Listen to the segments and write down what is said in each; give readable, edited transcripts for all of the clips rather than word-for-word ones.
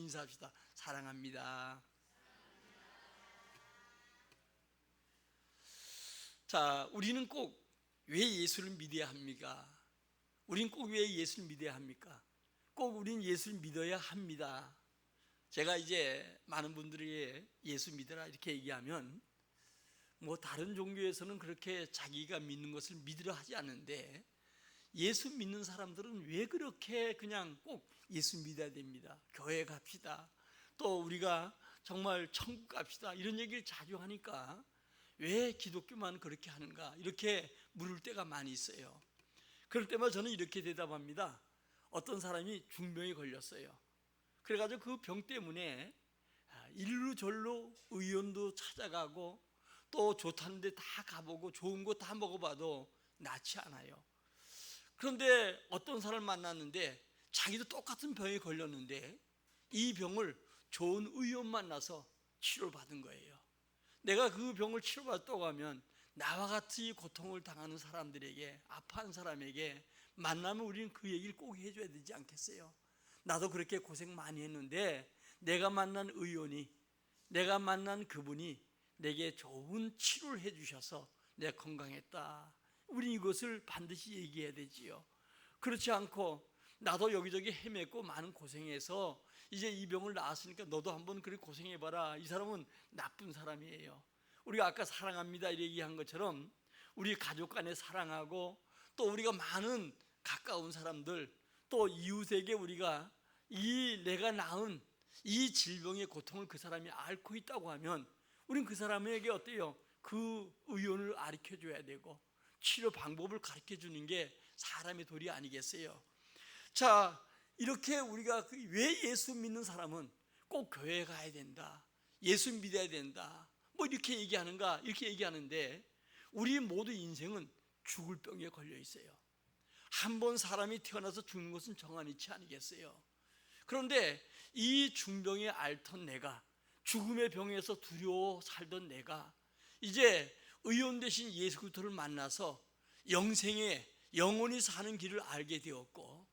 인사합시다. 사랑합니다. 자, 우리는 꼭 왜 예수를 믿어야 합니까? 우린 꼭 왜 예수를 믿어야 합니까? 꼭 우린 예수를 믿어야 합니다. 제가 이제 많은 분들이 예수 믿어라 이렇게 얘기하면 뭐 다른 종교에서는 그렇게 자기가 믿는 것을 믿으려 하지 않는데, 예수 믿는 사람들은 왜 그렇게 그냥 꼭 예수 믿어야 됩니다, 교회 갑시다, 또 우리가 정말 천국 갑시다 이런 얘기를 자주 하니까 왜 기독교만 그렇게 하는가 이렇게 물을 때가 많이 있어요. 그럴 때마다 저는 이렇게 대답합니다. 어떤 사람이 중병에 걸렸어요. 그래가지고 그 병 때문에 일로 절로 의원도 찾아가고 또 좋다는 데 다 가보고 좋은 거 다 먹어봐도 낫지 않아요. 그런데 어떤 사람을 만났는데 자기도 똑같은 병에 걸렸는데 이 병을 좋은 의원 만나서 치료를 받은 거예요. 내가 그 병을 치료받았다고 하면 나와 같이 고통을 당하는 사람들에게, 아파하는 사람에게 만나면 우리는 그 얘기를 꼭 해줘야 되지 않겠어요? 나도 그렇게 고생 많이 했는데 내가 만난 의원이, 내가 만난 그분이 내게 좋은 치료를 해주셔서 내가 건강했다. 우리 이것을 반드시 얘기해야 되지요. 그렇지 않고 나도 여기저기 헤맸고 많은 고생해서 이제 이 병을 나았으니까 너도 한번 그렇게 고생해봐라, 이 사람은 나쁜 사람이에요. 우리가 아까 사랑합니다 이렇게 얘기한 것처럼 우리 가족 간에 사랑하고 또 우리가 많은 가까운 사람들 또 이웃에게 우리가 이 내가 낳은 이 질병의 고통을 그 사람이 앓고 있다고 하면 우린 그 사람에게 어때요? 그 의원을 가르쳐 줘야 되고 치료 방법을 가르쳐 주는 게 사람의 도리 아니겠어요? 자, 이렇게 우리가 왜 예수 믿는 사람은 꼭 교회에 가야 된다, 예수 믿어야 된다 뭐 이렇게 얘기하는가, 이렇게 얘기하는데 우리 모두 인생은 죽을 병에 걸려 있어요. 한 번 사람이 태어나서 죽는 것은 정한이치 아니겠어요? 그런데 이 중병에 앓던 내가, 죽음의 병에서 두려워 살던 내가 이제 의원 되신 예수 그리스도를 만나서 영생에 영원히 사는 길을 알게 되었고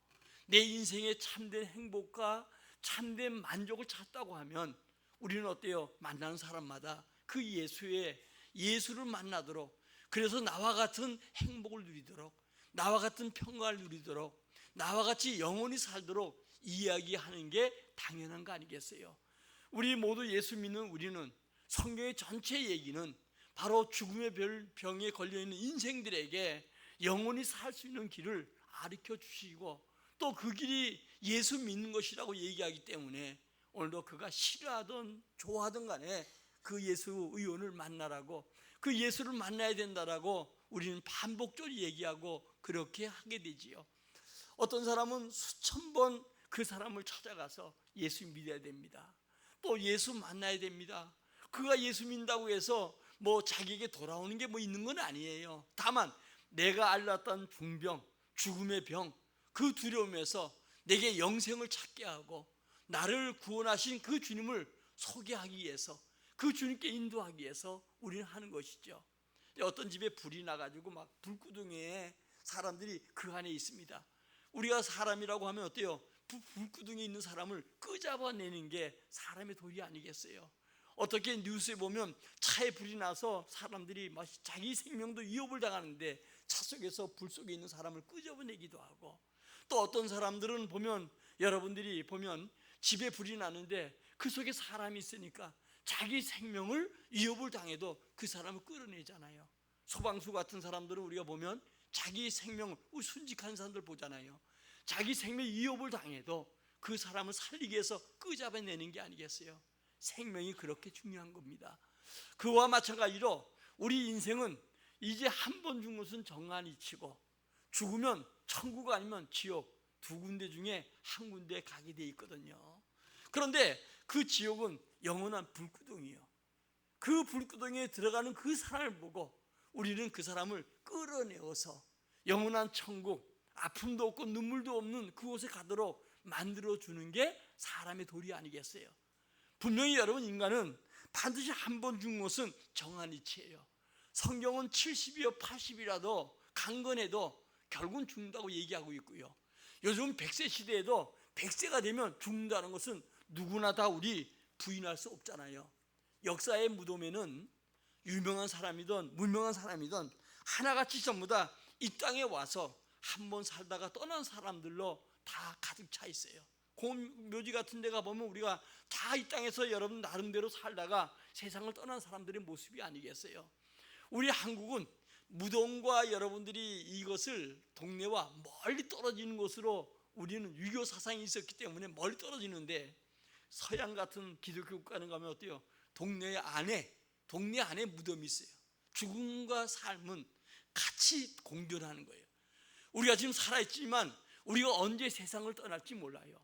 내 인생의 참된 행복과 참된 만족을 찾다고 하면 우리는 어때요? 만나는 사람마다 그 예수를 만나도록, 그래서 나와 같은 행복을 누리도록, 나와 같은 평강을 누리도록, 나와 같이 영원히 살도록 이야기하는 게 당연한 거 아니겠어요? 우리 모두 예수 믿는 우리는 성경의 전체 얘기는 바로 죽음의 병에 걸려있는 인생들에게 영원히 살 수 있는 길을 가르쳐 주시고 또 그 길이 예수 믿는 것이라고 얘기하기 때문에 오늘도 그가 싫어하든 좋아하든 간에 그 예수 의원을 만나라고, 그 예수를 만나야 된다라고 우리는 반복적으로 얘기하고 그렇게 하게 되지요. 어떤 사람은 수천 번 그 사람을 찾아가서 예수 믿어야 됩니다. 또 예수 만나야 됩니다. 그가 예수 믿는다고 해서 뭐 자기에게 돌아오는 게 뭐 있는 건 아니에요. 다만 내가 앓았던 중병, 죽음의 병, 그 두려움에서 내게 영생을 찾게 하고 나를 구원하신 그 주님을 소개하기 위해서, 그 주님께 인도하기 위해서 우리는 하는 것이죠. 어떤 집에 불이 나가지고 막 불구덩이에 사람들이 그 안에 있습니다. 우리가 사람이라고 하면 어때요? 불구덩이에 있는 사람을 끄잡아내는 게 사람의 도리 아니겠어요? 어떻게 뉴스에 보면 차에 불이 나서 사람들이 막 자기 생명도 위협을 당하는데 차 속에서 불 속에 있는 사람을 끄집어내기도 하고, 또 어떤 사람들은 보면, 여러분들이 보면 집에 불이 나는데 그 속에 사람이 있으니까 자기 생명을 위협을 당해도 그 사람을 끌어내잖아요. 소방수 같은 사람들은 우리가 보면 자기 생명을, 순직한 사람들 보잖아요. 자기 생명 위협을 당해도 그 사람을 살리기 위해서 끄잡아내는 게 아니겠어요? 생명이 그렇게 중요한 겁니다. 그와 마찬가지로 우리 인생은 이제 한 번 죽는 것은 정한이치고 죽으면 천국 아니면 지옥 두 군데 중에 한 군데에 가게 돼 있거든요. 그런데 그 지옥은 영원한 불구덩이에요. 그 불구덩이에 들어가는 그 사람을 보고 우리는 그 사람을 끌어내어서 영원한 천국, 아픔도 없고 눈물도 없는 그곳에 가도록 만들어주는 게 사람의 도리 아니겠어요? 분명히 여러분, 인간은 반드시 한 번 죽는 것은 정한이치예요. 성경은 70이요 80이라도 강건해도 결국은 죽는다고 얘기하고 있고요. 요즘 100세 시대에도 100세가 되면 죽는다는 것은 누구나 다 우리 부인할 수 없잖아요. 역사의 무덤에는 유명한 사람이든 무명한 사람이든 하나같이 전부 다 이 땅에 와서 한번 살다가 떠난 사람들로 다 가득 차 있어요. 묘지 같은 데 가보면 우리가 다 이 땅에서 여러분 나름대로 살다가 세상을 떠난 사람들의 모습이 아니겠어요. 우리 한국은 무덤과 여러분들이 이것을 동네와 멀리 떨어지는 곳으로 우리는 유교 사상이 있었기 때문에 멀리 떨어지는데, 서양 같은 기독교 국가는 가면 어때요? 동네 안에 무덤이 있어요. 죽음과 삶은 같이 공존하는 거예요. 우리가 지금 살아있지만 우리가 언제 세상을 떠날지 몰라요.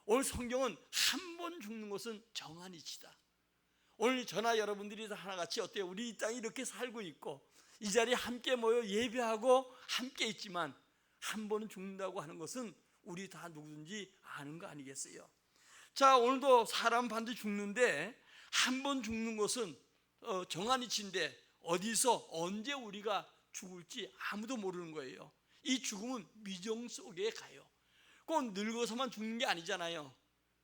오늘 성경은 한 번 죽는 것은 정한 이치다. 오늘 저나 여러분들이 다 하나같이 어때요? 우리 이 땅에 이렇게 살고 있고 이 자리에 함께 모여 예배하고 함께 있지만 한 번은 죽는다고 하는 것은 우리 다 누구든지 아는 거 아니겠어요? 자, 오늘도 사람 반드시 죽는데 한 번 죽는 것은 정한 이치인데 어디서 언제 우리가 죽을지 아무도 모르는 거예요. 이 죽음은 미정 속에 가요. 꼭 늙어서만 죽는 게 아니잖아요.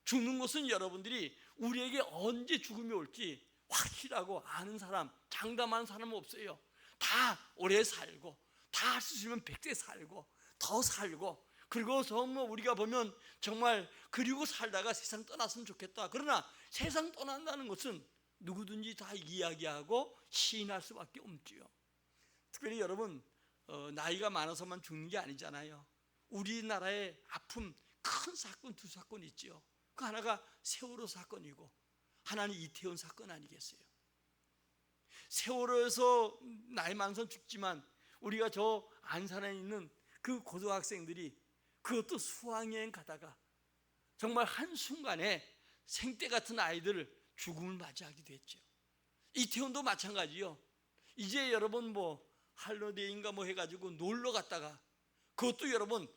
죽는 것은 여러분들이 우리에게 언제 죽음이 올지 확실하고 아는 사람, 장담하는 사람은 없어요. 다 오래 살고 다 할 수 있으면 100세 살고 더 살고, 그리고 정말 우리가 보면 정말 그리고 살다가 세상 떠났으면 좋겠다. 그러나 세상 떠난다는 것은 누구든지 다 이야기하고 시인할 수밖에 없지요. 특별히 여러분 나이가 많아서만 죽는 게 아니잖아요. 우리나라의 아픔 큰 사건 두 사건 있죠. 그 하나가 세월호 사건이고 하나는 이태원 사건 아니겠어요? 세월호에서 나이 많아서 죽지만 우리가 저 안산에 있는 그 고등학생들이 그것도 수학여행 가다가 정말 한순간에 생떼 같은 아이들 죽음을 맞이하기도 했죠. 이태원도 마찬가지요. 이제 여러분 할로데이인가 해가지고 놀러 갔다가 그것도 여러분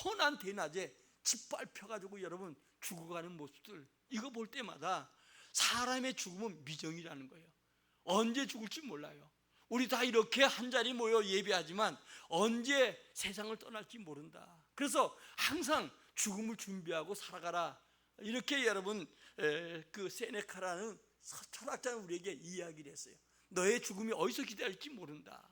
훤한 대낮에 짓밟혀가지고 여러분 죽어가는 모습들, 이거 볼 때마다 사람의 죽음은 미정이라는 거예요. 언제 죽을지 몰라요. 우리 다 이렇게 한자리 모여 예배하지만 언제 세상을 떠날지 모른다. 그래서 항상 죽음을 준비하고 살아가라, 이렇게 여러분 그 세네카라는 철학자는 우리에게 이야기를 했어요. 너의 죽음이 어디서 기다릴지 모른다.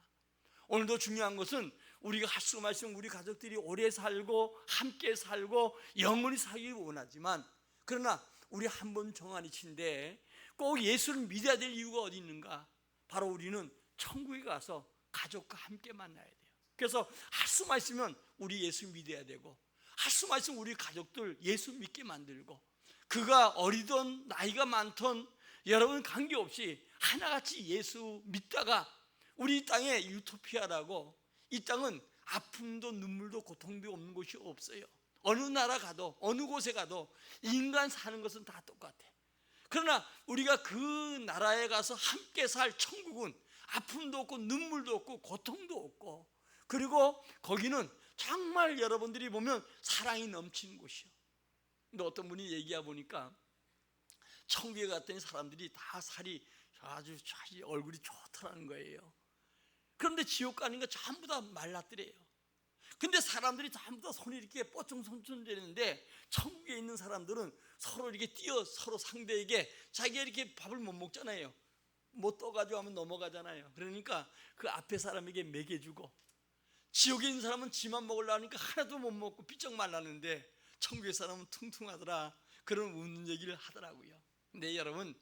오늘도 중요한 것은 우리가 할 말씀 우리 가족들이 오래 살고 함께 살고 영원히 살기 원하지만, 그러나 우리 한 번 정한 이치인데 꼭 예수를 믿어야 될 이유가 어디 있는가? 바로 우리는 천국에 가서 가족과 함께 만나야 돼요. 그래서 할 수만 있으면 우리 예수 믿어야 되고, 할 수만 있으면 우리 가족들 예수 믿게 만들고, 그가 어리던 나이가 많던 여러분 관계없이 하나같이 예수 믿다가 우리 땅에 유토피아라고, 이 땅은 아픔도 눈물도 고통도 없는 곳이 없어요. 어느 나라 가도 어느 곳에 가도 인간 사는 것은 다 똑같아. 그러나 우리가 그 나라에 가서 함께 살 천국은 아픔도 없고 눈물도 없고 고통도 없고, 그리고 거기는 정말 여러분들이 보면 사랑이 넘치는 곳이요. 근데 어떤 분이 얘기해 보니까 천국에 갔더니 사람들이 다 살이 아주 얼굴이 좋더라는 거예요. 그런데 지옥 가는 거 전부 다 말랐더래요. 근데 사람들이 전부 다 손이 이렇게 뽀송손손대는데 천국에 있는 사람들은 서로 이렇게 뛰어 서로 상대에게, 자기가 이렇게 밥을 못 먹잖아요. 뭐 떠가지고 하면 넘어가잖아요. 그러니까 그 앞에 사람에게 먹여주고, 지옥에 있는 사람은 지만 먹으려고 하니까 하나도 못 먹고 삐쩍 말랐는데 천국의 사람은 퉁퉁하더라, 그런 웃는 얘기를 하더라고요. 근데 여러분,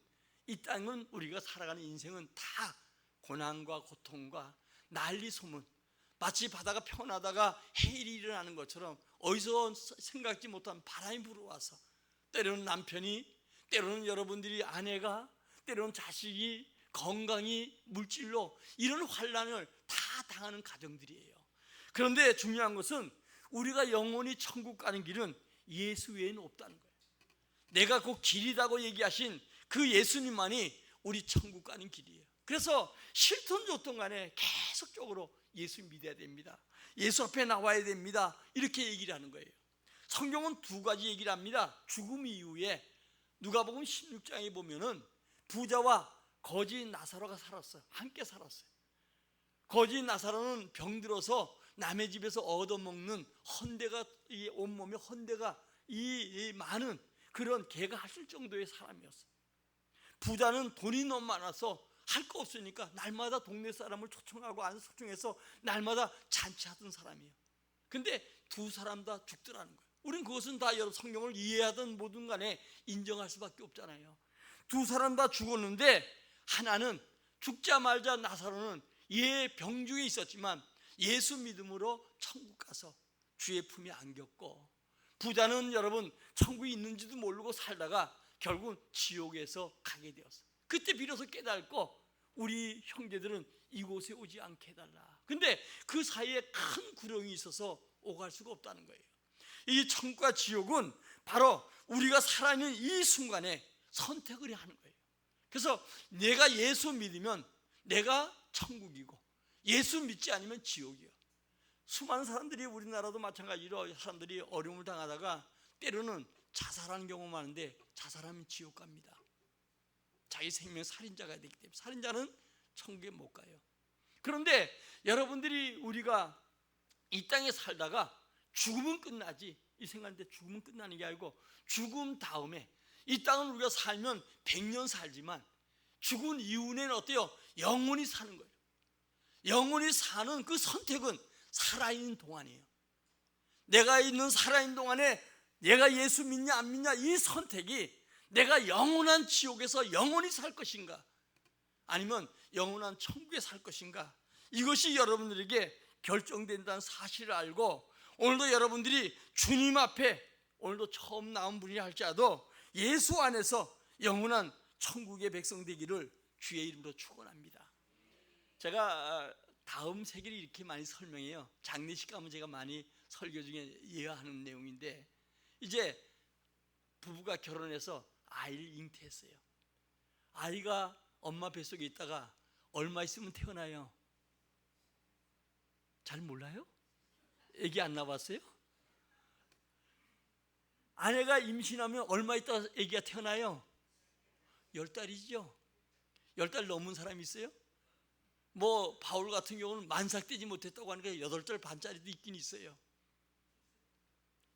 이 땅은 우리가 살아가는 인생은 다 고난과 고통과 난리 소문, 마치 바다가 평온하다가 해일이 일어나는 것처럼 어디서 생각지 못한 바람이 불어와서 때로는 남편이, 때로는 여러분들이 아내가, 때로는 자식이, 건강이, 물질로 이런 환난을 다 당하는 가정들이에요. 그런데 중요한 것은 우리가 영원히 천국 가는 길은 예수 외에는 없다는 거예요. 내가 곧 길이라고 얘기하신 그 예수님만이 우리 천국 가는 길이에요. 그래서 싫든 좋든 간에 계속적으로 예수 믿어야 됩니다. 예수 앞에 나와야 됩니다. 이렇게 얘기를 하는 거예요. 성경은 두 가지 얘기를 합니다. 죽음 이후에 누가복음 16장에 보면은 부자와 거지 나사로가 살았어요. 함께 살았어요. 거지 나사로는 병들어서 남의 집에서 얻어먹는 헌대가, 이 온몸에 헌대가 이 많은, 그런 개가 하실 정도의 사람이었어요. 부자는 돈이 너무 많아서 할 거 없으니까 날마다 동네 사람을 초청하고 안 초청해서 날마다 잔치하던 사람이에요. 근데 두 사람 다 죽더라는 거예요. 우린 그것은 다 여러 성경을 이해하든 뭐든 간에 인정할 수밖에 없잖아요. 두 사람 다 죽었는데 하나는 죽자마자 나사로는 병중에 있었지만 예수 믿음으로 천국 가서 주의 품에 안겼고, 부자는 여러분 천국이 있는지도 모르고 살다가 결국은 지옥에서 가게 되었어요. 그때 비로소 깨닫고 우리 형제들은 이곳에 오지 않게 해달라. 근데 그 사이에 큰 구렁이 있어서 오갈 수가 없다는 거예요. 이 천국과 지옥은 바로 우리가 살아있는 이 순간에 선택을 하는 거예요. 그래서 내가 예수 믿으면 내가 천국이고, 예수 믿지 않으면 지옥이에요. 수많은 사람들이, 우리나라도 마찬가지로 사람들이 어려움을 당하다가 때로는 자살하는 경우가 많은데, 자살하면 지옥 갑니다. 자기 생명 살인자가 되기 때문에. 살인자는 천국에 못 가요. 그런데 여러분들이, 우리가 이 땅에 살다가 죽으면 끝나지, 이 생각인데 죽으면 끝나는 게 아니고, 죽음 다음에 이 땅은 우리가 살면 100년 살지만 죽은 이후에는 어때요? 영원히 사는 거예요. 영원히 사는 그 선택은 살아있는 동안이에요. 내가 있는 살아있는 동안에 내가 예수 믿냐 안 믿냐, 이 선택이 내가 영원한 지옥에서 영원히 살 것인가, 아니면 영원한 천국에 살 것인가, 이것이 여러분들에게 결정된다는 사실을 알고, 오늘도 여러분들이 주님 앞에, 오늘도 처음 나온 분이 할지라도 예수 안에서 영원한 천국의 백성 되기를 주의 이름으로 축원합니다. 제가 다음 세계를 이렇게 많이 설명해요. 장례식 가면 제가 많이 설교 중에 이해하는 내용인데, 이제 부부가 결혼해서 아이를 잉태했어요. 아이가 엄마 뱃속에 있다가 얼마 있으면 태어나요? 잘 몰라요? 애기 안 나왔어요? 아내가 임신하면 얼마 있다가 애기가 태어나요? 10달이죠. 10달 넘은 사람이 있어요? 뭐 바울 같은 경우는 만삭되지 못했다고 하니까 8달 반짜리도 있긴 있어요.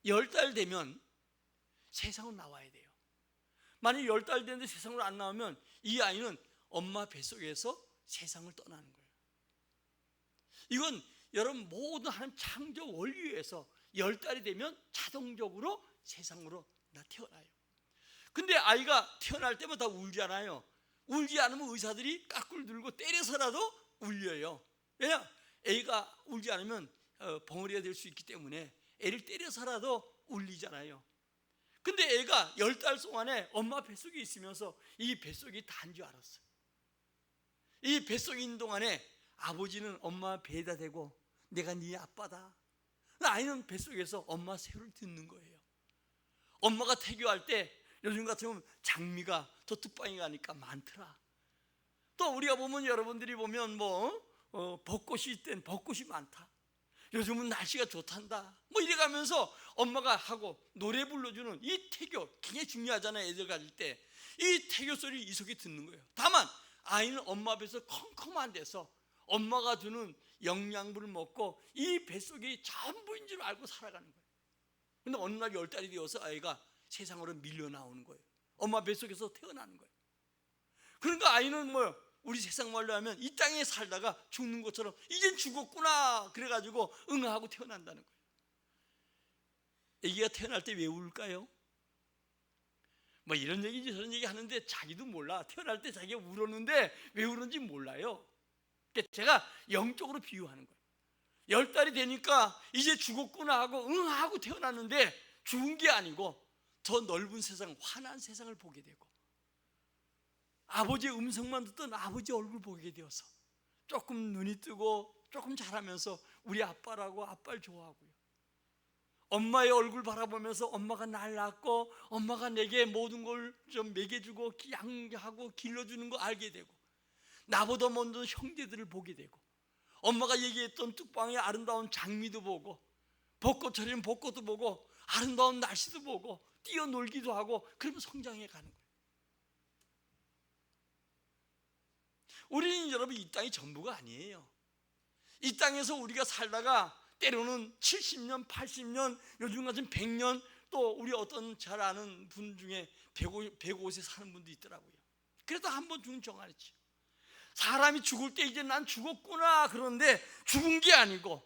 10달 되면 세상으로 나와야 돼요. 만약 10달 됐는데 세상으로 안 나오면 이 아이는 엄마 뱃속에서 세상을 떠나는 거예요. 이건 여러분 모든 하나님 창조 원리에서 10달이 되면 자동적으로 세상으로 태어나요. 근데 아이가 태어날 때마다 울잖아요. 울지 않으면 의사들이 까꿀 들고 때려서라도 울려요. 왜냐? 애가 울지 않으면 벙어리가 될 수 있기 때문에 애를 때려서라도 울리잖아요. 근데 애가 10달 동안에 엄마 뱃속에 있으면서 이 뱃속이 다인 줄 알았어요. 이 뱃속에 있는 동안에 아버지는 엄마 배에다 대고 내가 네 아빠다. 아이는 뱃속에서 엄마 세를 듣는 거예요. 엄마가 태교할 때 요즘 같으면 장미가 더 뚝방이 가니까 많더라. 또 우리가 보면, 여러분들이 보면 벚꽃이 있땐 벚꽃이 많다. 요즘은 날씨가 좋단다. 이래가면서 엄마가 하고 노래 불러주는 이 태교 굉장히 중요하잖아요. 애들 가질 때 이 태교 소리를 이 속에 듣는 거예요. 다만 아이는 엄마 뱃에서 컴컴한 데서 엄마가 주는 영양분을 먹고 이 뱃속이 전부인 줄 알고 살아가는 거예요. 근데 어느 날 10달이 되어서 아이가 세상으로 밀려 나오는 거예요. 엄마 뱃속에서 태어나는 거예요. 그러니까 아이는 우리 세상 말로 하면 이 땅에 살다가 죽는 것처럼 이젠 죽었구나 그래가지고 응하고 태어난다는 거예요. 아기가 태어날 때 왜 울까요? 이런 얘기지 저런 얘기 하는데 자기도 몰라. 태어날 때 자기가 울었는데 왜 울었는지 몰라요. 제가 영적으로 비유하는 거예요. 10달이 되니까 이제 죽었구나 하고 응하고 태어났는데 죽은 게 아니고 더 넓은 세상, 환한 세상을 보게 되고, 아버지의 음성만 듣던 아버지 얼굴 보게 되어서 조금 눈이 뜨고 조금 자라면서 우리 아빠라고 아빠를 좋아하고요. 엄마의 얼굴 바라보면서 엄마가 날 낳고 엄마가 내게 모든 걸 좀 먹여주고 양하고 길러주는 거 알게 되고, 나보다 먼저 형제들을 보게 되고, 엄마가 얘기했던 뚝방의 아름다운 장미도 보고, 벚꽃처럼 벚꽃도 보고, 아름다운 날씨도 보고, 뛰어놀기도 하고, 그러면 성장해 가는 거예요. 우리는 여러분 이 땅이 전부가 아니에요. 이 땅에서 우리가 살다가 때로는 70년, 80년, 요즘 같은 100년, 또 우리 어떤 잘 아는 분 중에 105세 사는 분도 있더라고요. 그래도 한 번 죽은 정안이지. 사람이 죽을 때 이제 난 죽었구나. 그런데 죽은 게 아니고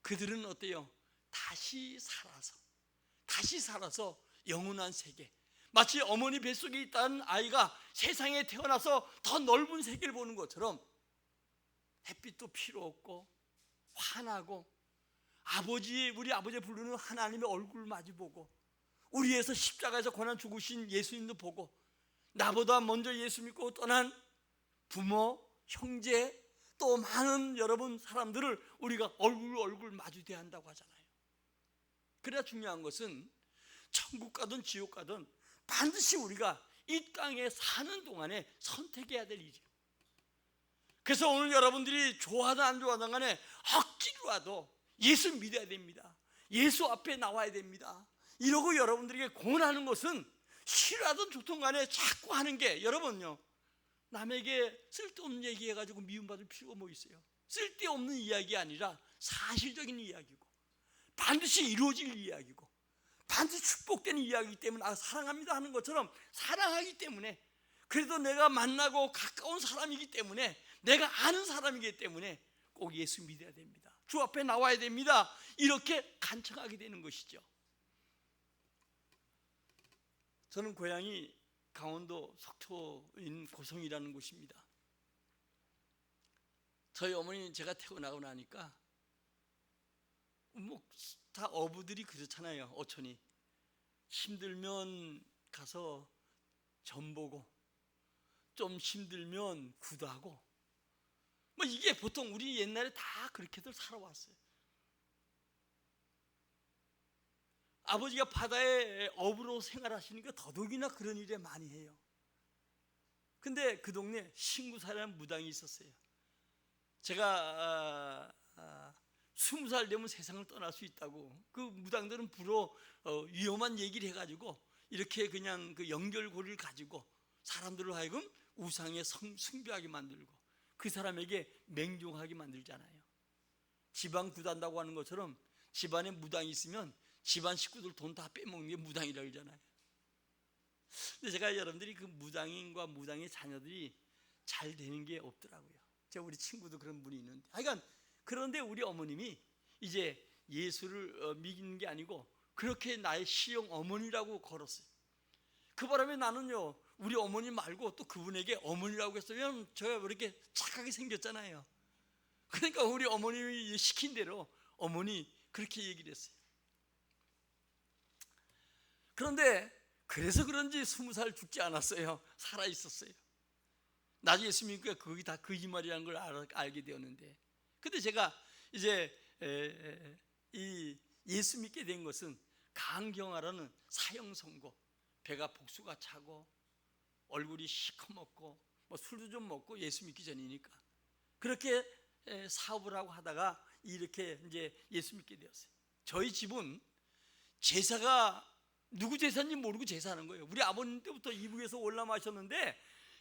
그들은 어때요? 다시 살아서 영원한 세계, 마치 어머니 뱃속에 있다는 아이가 세상에 태어나서 더 넓은 세계를 보는 것처럼 햇빛도 필요 없고 환하고 우리 아버지 부르는 하나님의 얼굴을 마주보고 우리에서 십자가에서 고난 죽으신 예수님도 보고 나보다 먼저 예수 믿고 떠난 부모, 형제, 또 많은 여러분 사람들을 우리가 얼굴 마주 대한다고 하잖아요. 그래야 중요한 것은 천국 가든 지옥 가든 반드시 우리가 이 땅에 사는 동안에 선택해야 될 일이에요. 그래서 오늘 여러분들이 좋아하든 안 좋아하든 간에 억지로라도 예수 믿어야 됩니다. 예수 앞에 나와야 됩니다. 이러고 여러분들에게 공언하는 것은 싫어하든 좋든 간에 자꾸 하는 게, 여러분요, 남에게 쓸데없는 얘기해가지고 미움받을 필요가 뭐 있어요? 쓸데없는 이야기 아니라 사실적인 이야기고 반드시 이루어질 이야기고 반드시 축복되는 이야기이기 때문에 사랑합니다 하는 것처럼 사랑하기 때문에, 그래도 내가 만나고 가까운 사람이기 때문에, 내가 아는 사람이기 때문에 꼭 예수 믿어야 됩니다. 주 앞에 나와야 됩니다. 이렇게 간청하게 되는 것이죠. 저는 고향이 강원도 속초인 고성이라는 곳입니다. 저희 어머니 제가 태어나고 나니까 뭐 다 어부들이 그렇잖아요. 어촌이 힘들면 가서 점 보고 좀 힘들면 구도하고 뭐 이게 보통 우리 옛날에 다 그렇게들 살아왔어요. 아버지가 바다에 어부로 생활하시니까 더더욱이나 그런 일에 많이 해요. 근데 그 동네 신구사라는 무당이 있었어요. 제가 20살 되면 세상을 떠날 수 있다고 그 무당들은 부러 위험한 얘기를 해가지고 이렇게 그냥 그 연결고리를 가지고 사람들을 하여금 우상에 숭배하게 만들고 그 사람에게 맹종하게 만들잖아요. 집안 구단다고 하는 것처럼 집안에 무당이 있으면 집안 식구들 돈 다 빼먹는 게 무당이라고 그러잖아요. 근데 제가 여러분들이 그 무당인과 무당의 자녀들이 잘 되는 게 없더라고요. 제가 우리 친구도 그런 분이 있는데, 하여간 그런데 우리 어머님이 이제 예수를 믿는 게 아니고 그렇게 나의 시영 어머니라고 걸었어요. 그 바람에 나는요, 우리 어머니 말고 또 그분에게 어머니라고 했으면 제가 이렇게 착하게 생겼잖아요. 그러니까 우리 어머님이 시킨 대로 어머니 그렇게 얘기를 했어요. 그런데 그래서 그런지 20살 죽지 않았어요. 살아 있었어요. 나중에 예수 믿으니까 그게 다 거짓말이라는 걸 알게 되었는데, 근데 제가 이제 이 예수 믿게 된 것은 강경하라는 사형 선고, 배가 복수가 차고 얼굴이 시커멓고 뭐 술도 좀 먹고 예수 믿기 전이니까 그렇게 사업을 하고 하다가 이렇게 이제 예수 믿게 되었어요. 저희 집은 제사가 누구 제사인지 모르고 제사하는 거예요. 우리 아버님 때부터 이북에서 올라마셨는데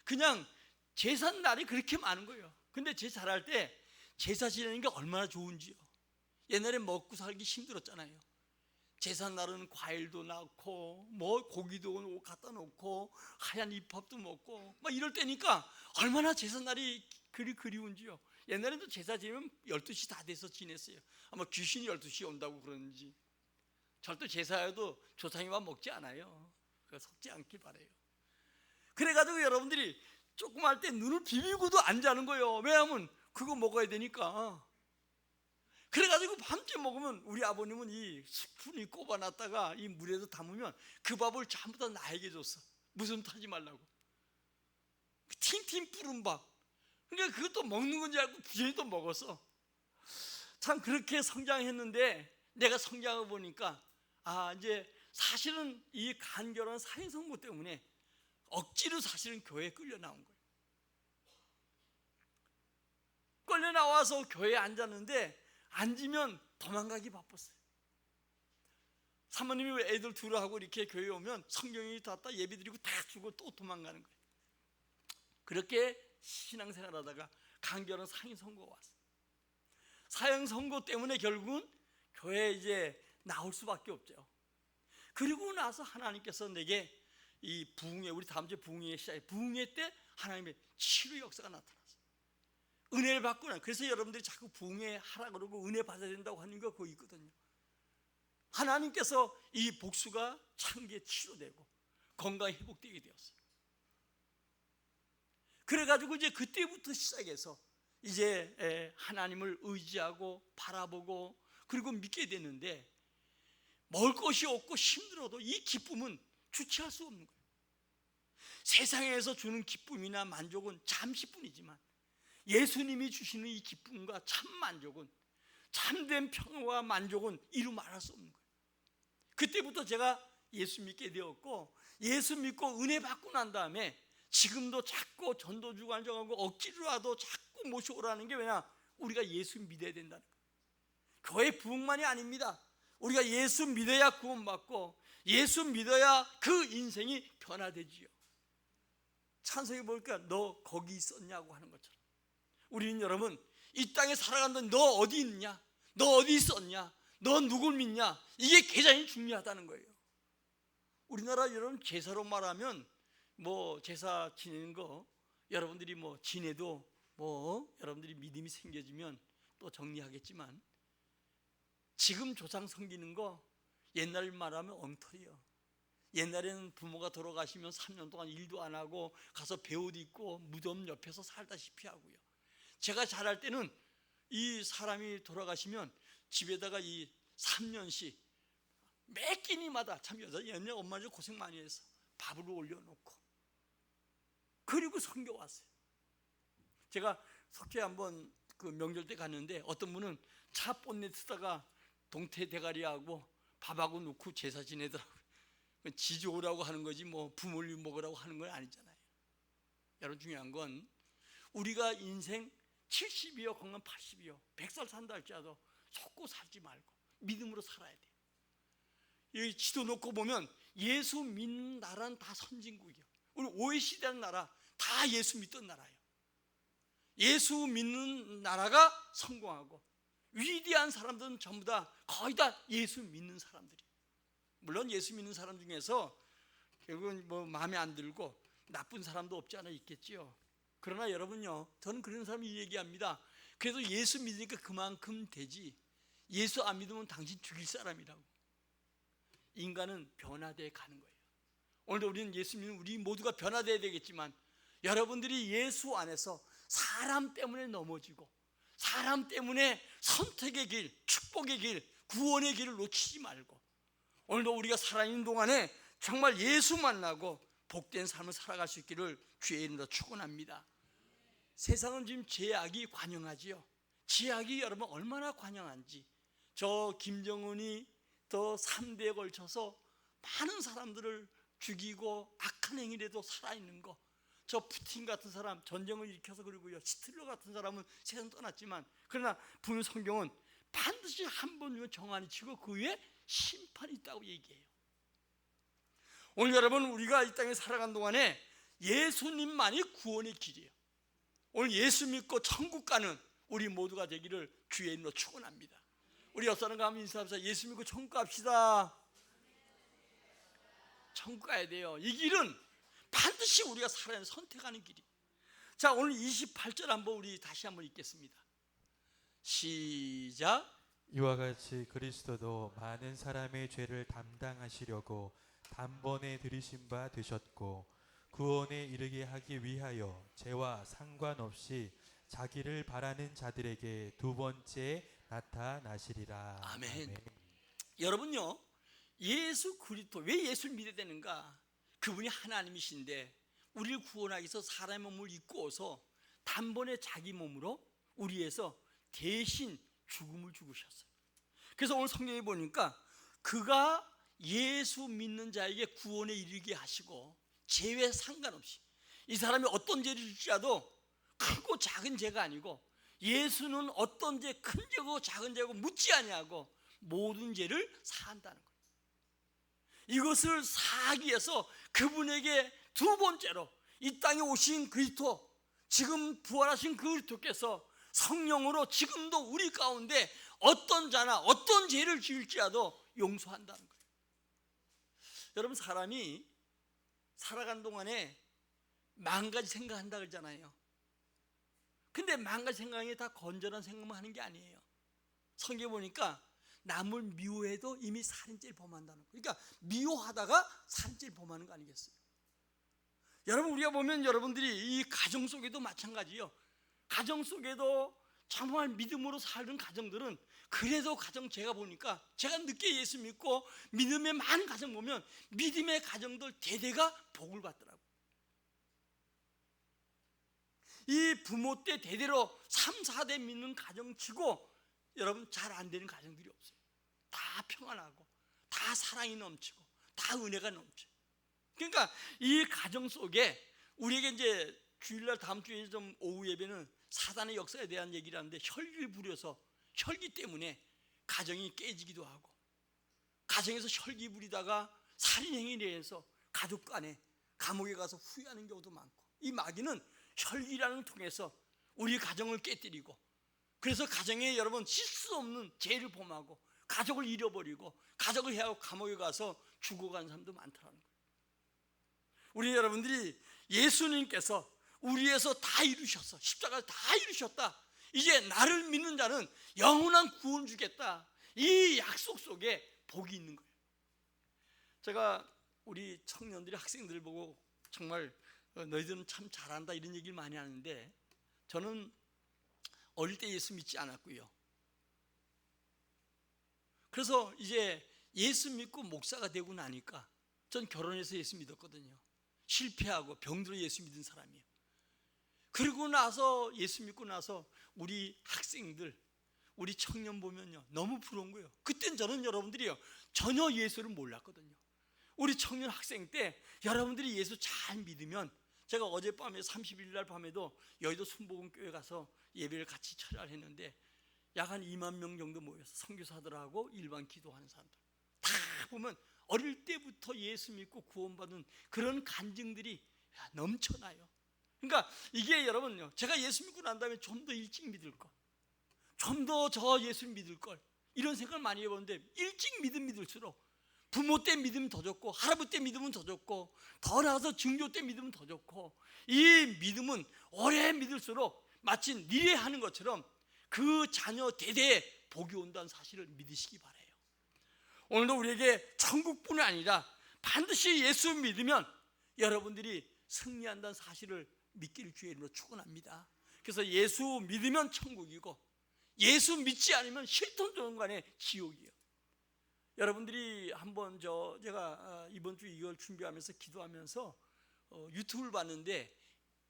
그냥 제사 날이 그렇게 많은 거예요. 근데 제사 잘할 때 제사 지내는 게 얼마나 좋은지요. 옛날에 먹고 살기 힘들었잖아요. 제사 날은 과일도 낳고 뭐 고기도 갖다 놓고 하얀 잎밥도 먹고 막 이럴 때니까 얼마나 제사 날이 그리운지요. 옛날에도 제사 지내면 12시 다 돼서 지냈어요. 아마 귀신이 12시에 온다고 그러는지. 절대 제사여도 조상이만 먹지 않아요. 섞지 않길 바라요. 그래가지고 여러분들이 조금 할 때 눈을 비비고도 안 자는 거예요. 왜냐하면 그거 먹어야 되니까. 그래가지고 밤새 먹으면 우리 아버님은 이 스푼이 꼽아놨다가 이 물에서 담으면 그 밥을 전부 다 나에게 줬어. 무슨 타지 말라고. 팅팅 뿌른 밥. 그러니까 그것도 먹는 건지 알고 부전히 또 먹었어. 참 그렇게 성장했는데 내가 성장을 보니까 이제 사실은 이 간결한 사회선고 때문에 억지로 사실은 교회에 끌려 나온 거예요. 끌려 나와서 교회에 앉았는데 앉으면 도망가기 바빴어요. 사모님이 애들 둘하고 이렇게 교회에 오면 성경이 닫다 예배드리고 다 주고 또 도망가는 거예요. 그렇게 신앙생활하다가 간결한 사형선고가 왔어요. 사형선고 때문에 결국은 교회에 이제 나올 수밖에 없죠. 그리고 나서 하나님께서 내게 이 부흥회, 우리 다음 주에 부흥회 시작해, 부흥회 때 하나님의 치료 역사가 나타났어요. 은혜를 받고 난, 그래서 여러분들이 자꾸 부흥회 하라 그러고 은혜 받아야 된다고 하는 거 거기 있거든요. 하나님께서 이 복수가 창기에 치료되고 건강이 회복되게 되었어요. 그래가지고 이제 그때부터 시작해서 이제 하나님을 의지하고 바라보고 그리고 믿게 되는데, 먹을 것이 없고 힘들어도 이 기쁨은 주체할 수 없는 거예요. 세상에서 주는 기쁨이나 만족은 잠시뿐이지만 예수님이 주시는 이 기쁨과 참 만족은, 참된 평화와 만족은 이루 말할 수 없는 거예요. 그때부터 제가 예수 믿게 되었고, 예수 믿고 은혜 받고 난 다음에 지금도 자꾸 전도주간 정하고 억지로라도 자꾸 모셔오라는 게, 왜냐? 우리가 예수 믿어야 된다는 거예요. 교회 부흥만이 아닙니다. 우리가 예수 믿어야 구원받고 예수 믿어야 그 인생이 변화되지요. 찬송에 보니까 너 거기 있었냐고 하는 것처럼, 우리는 여러분 이 땅에 살아간다는, 너 어디 있냐? 너 어디 있었냐? 너 누굴 믿냐? 이게 계산이 중요하다는 거예요. 우리나라 여러분 제사로 말하면 뭐 제사 지내는 거 여러분들이 뭐 지내도 뭐 여러분들이 믿음이 생겨지면 또 정리하겠지만, 지금 조상 섬기는 거 옛날 말하면 엉터리요. 옛날에는 부모가 돌아가시면 3년 동안 일도 안 하고 가서 배옷 입고 무덤 옆에서 살다시피 하고요. 제가 자랄 때는 이 사람이 돌아가시면 집에다가 이 3년씩 매 끼니마다, 참 옛날 엄마들 고생 많이 해서 밥을 올려놓고 그리고 섬겨왔어요. 제가 석회에 한번 그 명절 때 갔는데 어떤 분은 차 본네트다가 동태 대가리하고 밥하고 넣고 제사 지내더라고요. 지지 오라고 하는 거지 뭐 부모를 먹으라고 하는 건 아니잖아요. 여러분, 중요한 건 우리가 인생 70이요 건강 80이요 100살 산다 할지라도 속고 살지 말고 믿음으로 살아야 돼요. 여기 지도 놓고 보면 예수 믿는 나라는 다 선진국이요. 우리 OECD라는 나라 다 예수 믿던 나라예요. 예수 믿는 나라가 성공하고 위대한 사람들은 전부 다 거의 다 예수 믿는 사람들이에요. 물론 예수 믿는 사람 중에서 결국은 뭐 마음에 안 들고 나쁜 사람도 없지 않아 있겠지요. 그러나 여러분요, 저는 그런 사람이 얘기합니다. 그래도 예수 믿으니까 그만큼 되지, 예수 안 믿으면 당신 죽일 사람이라고. 인간은 변화되어 가는 거예요. 오늘도 우리는 예수 믿는 우리 모두가 변화되어야 되겠지만, 여러분들이 예수 안에서 사람 때문에 넘어지고 사람 때문에 선택의 길, 축복의 길, 구원의 길을 놓치지 말고, 오늘도 우리가 살아있는 동안에 정말 예수 만나고 복된 삶을 살아갈 수 있기를 주의 이름으로 축원합니다. 세상은 지금 죄악이 관영하지요. 죄악이 여러분 얼마나 관영한지, 저 김정은이 더 3대에 걸쳐서 많은 사람들을 죽이고 악한 행위라도 살아있는 거, 저 푸틴 같은 사람 전쟁을 일으켜서, 그리고요 히틀러 같은 사람은 세상 떠났지만, 그러나 분명 성경은 반드시 한 번 정한이 치고 그 위에 심판이 있다고 얘기해요. 오늘 여러분, 우리가 이 땅에 살아간 동안에 예수님만이 구원의 길이에요. 오늘 예수 믿고 천국 가는 우리 모두가 되기를 주의 이름으로 축원합니다. 우리 옆 사람과 한번 인사합시다. 예수 믿고 천국 갑시다. 천국 가야 돼요. 이 길은 반드시 우리가 살아야 선택하는 길이. 자, 오늘 28절 한번 우리 다시 한번 읽겠습니다. 시작. 이와 같이 그리스도도 많은 사람의 죄를 담당하시려고 단번에 들이신 바 되셨고, 구원에 이르게 하기 위하여 죄와 상관없이 자기를 바라는 자들에게 두 번째 나타나시리라. 아멘. 아멘. 여러분요, 예수 그리스도, 왜 예수를 믿어야 되는가? 그분이 하나님이신데 우리를 구원하기 위해서 사람의 몸을 입고 오서 단번에 자기 몸으로 우리 위해서 대신 죽음을 죽으셨어요. 그래서 오늘 성경에 보니까 그가 예수 믿는 자에게 구원에 이르게 하시고, 죄에 상관없이 이 사람이 어떤 죄를 질지라도 크고 작은 죄가 아니고, 예수는 어떤 죄, 큰 죄고 작은 죄고 묻지 아니하고 모든 죄를 사한다는 거예요. 이것을 사하기 위해서 그분에게 두 번째로 이 땅에 오신 그리스도, 지금 부활하신 그 그리스도께서 성령으로 지금도 우리 가운데 어떤 자나 어떤 죄를 지을지라도 용서한다는 거예요. 여러분, 사람이 살아간 동안에 만 가지 생각한다 그러잖아요. 근데 만 가지 생각이 다 건전한 생각만 하는 게 아니에요. 성경에 보니까 남을 미워해도 이미 살인죄를 범한다는 거예요. 그러니까 미워하다가 살인죄를 범하는 거 아니겠어요? 여러분, 우리가 보면 여러분들이 이 가정 속에도 마찬가지예요. 가정 속에도 정말 믿음으로 사는 가정들은, 그래도 가정, 제가 보니까 제가 늦게 예수 믿고 믿음의 많은 가정 보면 믿음의 가정들 대대가 복을 받더라고요. 이 부모 때 대대로 3, 4대 믿는 가정 치고 여러분 잘 안 되는 가정들이 없어요. 다 평안하고 다 사랑이 넘치고 다 은혜가 넘쳐요. 그러니까 이 가정 속에 우리에게 이제 주일날 다음 주에 좀 오후 예배는 사단의 역사에 대한 얘기를 하는데, 혈기를 부려서 혈기 때문에 가정이 깨지기도 하고, 가정에서 혈기 부리다가 살인행위에 의해서 가족 간에 감옥에 가서 후회하는 경우도 많고, 이 마귀는 혈기라는 통해서 우리 가정을 깨뜨리고, 그래서 가정에 여러분 실수 없는 죄를 범하고 가족을 잃어버리고 가족을 해하고 감옥에 가서 죽어간 사람도 많더라는 거예요. 우리 여러분들이 예수님께서 우리 위해서 다 이루셨어. 십자가를 다 이루셨다. 이제 나를 믿는 자는 영원한 구원 주겠다. 이 약속 속에 복이 있는 거예요. 제가 우리 청년들이, 학생들 보고 정말 너희들은 참 잘한다 이런 얘기를 많이 하는데, 저는 어릴 때 예수 믿지 않았고요. 그래서 이제 예수 믿고 목사가 되고 나니까, 전 결혼해서 예수 믿었거든요. 실패하고 병들어 예수 믿은 사람이에요. 그리고 나서 예수 믿고 나서 우리 학생들, 우리 청년 보면요, 너무 부러운 거예요. 그땐 저는 여러분들이요 전혀 예수를 몰랐거든요. 우리 청년 학생 때 여러분들이 예수 잘 믿으면, 제가 어젯밤에 30일 날 밤에도 여의도 순복음교회 가서 예배를 같이 철야를 했는데 약 한 2만 명 정도 모여서 선교사들하고 일반 기도하는 사람들 다 보면 어릴 때부터 예수 믿고 구원받은 그런 간증들이 넘쳐나요. 그러니까 이게 여러분요, 제가 예수 믿고 난 다음에 좀 더 일찍 믿을 걸, 좀 더 저 예수 믿을 걸, 이런 생각을 많이 해보는데, 일찍 믿을수록 부모 때 믿으면 더 좋고, 할아버지 때 믿으면 더 좋고, 더 나아가서 증조 때 믿으면 더 좋고, 이 믿음은 오래 믿을수록 마치 니래하는 것처럼 그 자녀 대대에 복이 온다는 사실을 믿으시기 바라요. 오늘도 우리에게 천국뿐이 아니라 반드시 예수 믿으면 여러분들이 승리한다는 사실을 믿기를 주의 이름으로 축원합니다. 그래서 예수 믿으면 천국이고, 예수 믿지 않으면 실존조건간의 지옥이에요. 여러분들이 한번 제가 이번 주 이걸 준비하면서 기도하면서 유튜브를 봤는데,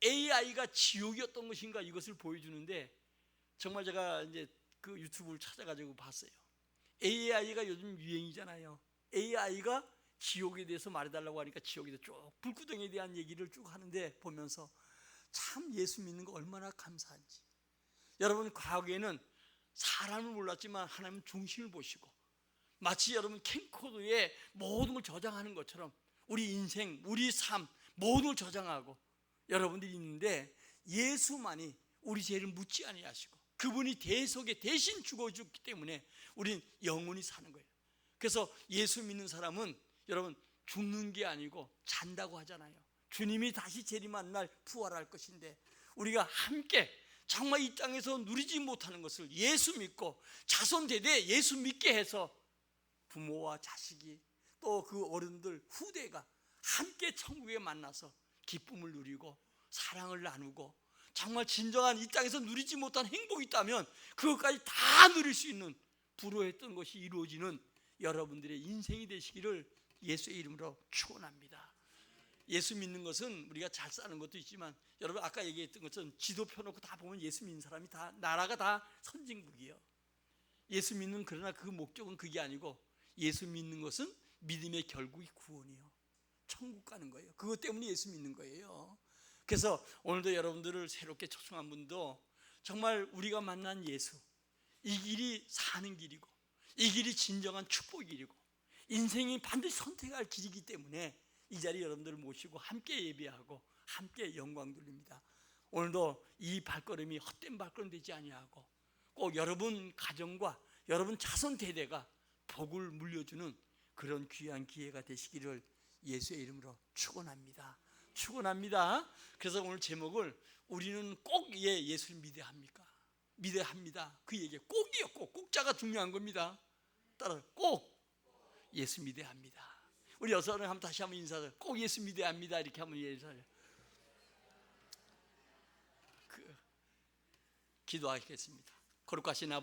AI가 지옥이었던 것인가 이것을 보여주는데, 정말 제가 이제 그 유튜브를 찾아가지고 봤어요. AI가 요즘 유행이잖아요. AI가 지옥에 대해서 말해달라고 하니까 지옥에 대해서 쭉 불구덩이에 대한 얘기를 쭉 하는데, 보면서 참 예수 믿는 거 얼마나 감사한지. 여러분, 과거에는 사람을 몰랐지만 하나님은 중심을 보시고, 마치 여러분 캠코더에 모든 걸 저장하는 것처럼 우리 인생, 우리 삶 모든 걸 저장하고 여러분들이 있는데, 예수만이 우리 죄를 묻지 아니하시고 그분이 대속에 대신 죽어줬기 때문에 우리는 영원히 사는 거예요. 그래서 예수 믿는 사람은 여러분 죽는 게 아니고 잔다고 하잖아요. 주님이 다시 재림하는 날 부활할 것인데, 우리가 함께 정말 이 땅에서 누리지 못하는 것을 예수 믿고 자손 대대 예수 믿게 해서 부모와 자식이 또 그 어른들 후대가 함께 천국에 만나서 기쁨을 누리고 사랑을 나누고, 정말 진정한 이 땅에서 누리지 못한 행복이 있다면 그것까지 다 누릴 수 있는, 불효했던 것이 이루어지는 여러분들의 인생이 되시기를 예수의 이름으로 축원합니다. 예수 믿는 것은 우리가 잘 사는 것도 있지만, 여러분 아까 얘기했던 것처럼 지도 펴놓고 다 보면 예수 믿는 사람이 다 나라가 다 선진국이에요. 예수 믿는, 그러나 그 목적은 그게 아니고, 예수 믿는 것은 믿음의 결국이 구원이에요. 천국 가는 거예요. 그것 때문에 예수 믿는 거예요. 그래서 오늘도 여러분들을 새롭게 초청한 분도 정말 우리가 만난 예수, 이 길이 사는 길이고 이 길이 진정한 축복의 길이고 인생이 반드시 선택할 길이기 때문에 이 자리에 여러분들을 모시고 함께 예배하고 함께 영광 돌립니다. 오늘도 이 발걸음이 헛된 발걸음 되지 아니하고 꼭 여러분 가정과 여러분 자손 대대가 복을 물려주는 그런 귀한 기회가 되시기를 예수의 이름으로 축원합니다. 축원합니다. 그래서 오늘 제목을 우리는 꼭 예수를 믿어야 합니까? 믿어야 합니다. 그 얘기 꼭이요. 꼭. 꼭자가 중요한 겁니다. 따라 꼭 예수 믿어야 합니다. 우리 여서는 한번 다시 한번 인사를 꼭 예수 믿어야 합니다. 이렇게 한번 인사를 기도하겠습니다. 거룩하신